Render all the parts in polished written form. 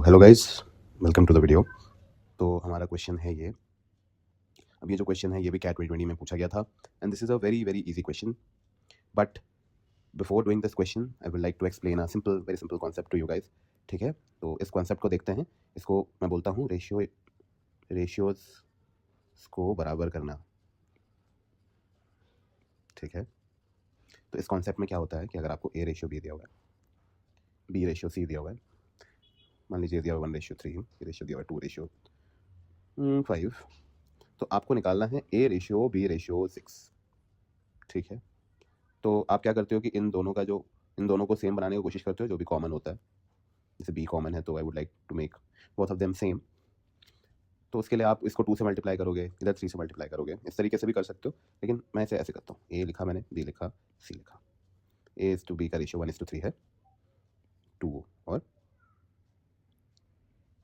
Hello guys, welcome to the video. तो हमारा question है ये। अब ये जो क्वेश्चन है ये भी कैट 2020 में पूछा गया था and this is a very very easy question. But before doing this question I would like to explain a simple very simple concept to you guys. ठीक है, तो इस कॉन्सेप्ट को देखते हैं। इसको मैं बोलता हूँ रेशियोज को बराबर करना। ठीक है, तो इस कॉन्सेप्ट में क्या होता है कि अगर आपको ए रेशियो बी दिया हुआ है, बी रेशियो सी दिया हुआ है, मान लीजिए दिया हुआ 1:3, ए रेशियो दिया हुआ है 2:5, तो आपको निकालना है ए रेशियो बी रेशियो 6। ठीक है, तो आप क्या करते हो कि इन दोनों को सेम बनाने की कोशिश करते हो, जो भी कॉमन होता है। जैसे बी कॉमन है तो I would like to make both of them same. तो उसके लिए आप इसको 2 से मल्टीप्लाई करोगे, इधर 3 से मल्टीप्लाई करोगे, इस तरीके से भी कर सकते हो। लेकिन मैं इसे ऐसे करता हूँ, ए लिखा मैंने, बी लिखा, सी लिखा। ए इज टू बी का रेशियो 1:3 है, 2 और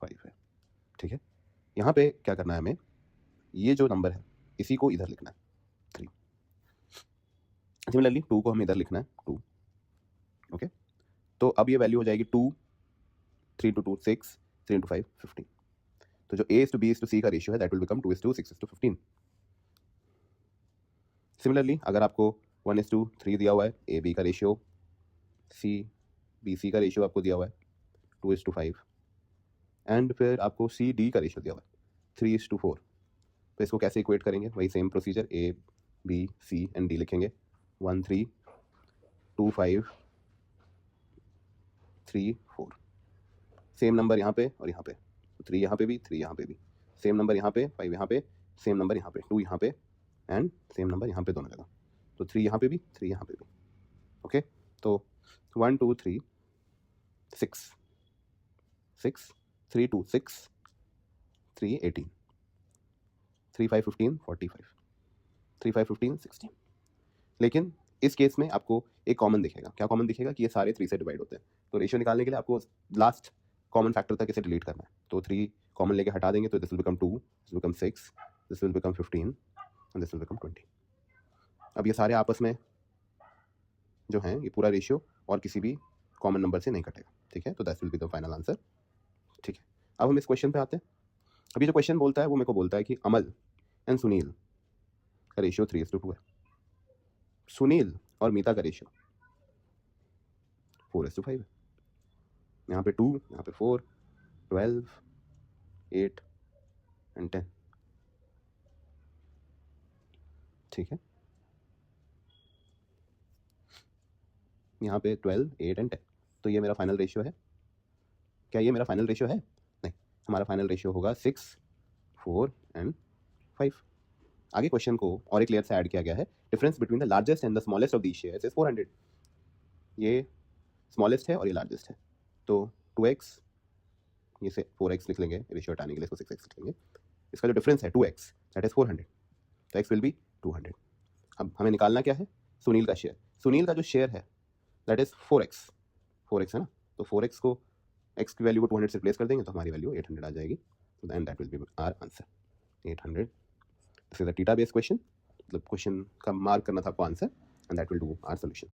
5 है। ठीक है, यहाँ पे क्या करना है हमें, ये जो नंबर है इसी को इधर लिखना है 3। सिमिलरली 2 को हमें इधर लिखना है 2। ओके, तो अब ये वैल्यू हो जाएगी 2, 3 to 2 6, 3 into 5 15। तो जो a is to b is to c का रेशियो है दैट विल बिकम 2:6:15। सिमिलरली अगर आपको 1:3 दिया हुआ है, ए बी का रेशियो, सी बी सी का रेशियो आपको दिया हुआ है 2:5, एंड फिर आपको सी डी का रेशियो दिया हुआ है 3:4। तो इसको कैसे इक्वेट करेंगे, वही same procedure, A B C and D लिखेंगे, 1 3 2 5 3 4। सेम नंबर यहाँ पे और यहाँ पे, 3 यहाँ पे भी, 3 यहाँ पे भी, सेम नंबर यहाँ पे, 5 यहाँ पे, सेम नंबर यहाँ पे, 2 यहाँ पे एंड सेम नंबर यहाँ पे दोनों जगह। तो 3 यहाँ पे भी, 3 यहाँ पे भी। ओके, तो 1 2 3 6 6 3 2 6 3 18 3 5 15 45 3 5 15 16। लेकिन इस केस में आपको एक कॉमन दिखेगा। क्या कॉमन दिखेगा कि ये सारे 3 से डिवाइड होते हैं। तो रेशियो निकालने के लिए आपको लास्ट कॉमन फैक्टर तक इसे डिलीट करना है। तो 3 कॉमन लेके हटा देंगे तो this will become 2, this will become 6, this will become 15 and this will become 20। अब ये सारे आपस में जो हैं, ये पूरा रेशियो और किसी भी कॉमन नंबर से नहीं कटेगा। ठीक है, तो that will be the final answer. ठीक है, अब हम इस क्वेश्चन पे आते हैं। अभी जो क्वेश्चन बोलता है वो मेरे को बोलता है कि अमल एंड सुनील का रेशियो 3:2 है, सुनील और मीता का रेशियो 4:5 है। यहाँ पे 2, यहाँ पे 4, 12, 8 एंड 10। ठीक है, यहाँ पे 12, 8 एंड 10। तो ये मेरा फाइनल रेशियो है। क्या ये मेरा फाइनल रेशियो है? नहीं, हमारा फाइनल रेशियो होगा 6, 4 एंड 5। आगे क्वेश्चन को और एक लेयर से ऐड किया गया है। Difference between the largest and the smallest of these shares is 400। ये स्मॉलेस्ट है और ये लार्जेस्ट है, तो 2x, ये से 4x लिख लेंगे, रेशियो हटाने के लिए इसको 6x लिख लेंगे। इसका जो डिफरेंस है 2x दैट इज 400, तो x विल बी 200। अब हमें निकालना क्या है, सुनील का शेयर। सुनील का जो शेयर है दैट इज 4x है ना, तो 4x को x की वैल्यू को 200 से रिप्लेस कर देंगे तो हमारी वैल्यू 800 आ जाएगी। And that will be our answer 800। This is a theta based question, मतलब क्वेश्चन का मार्क करना था आपको answer and that will do our solution.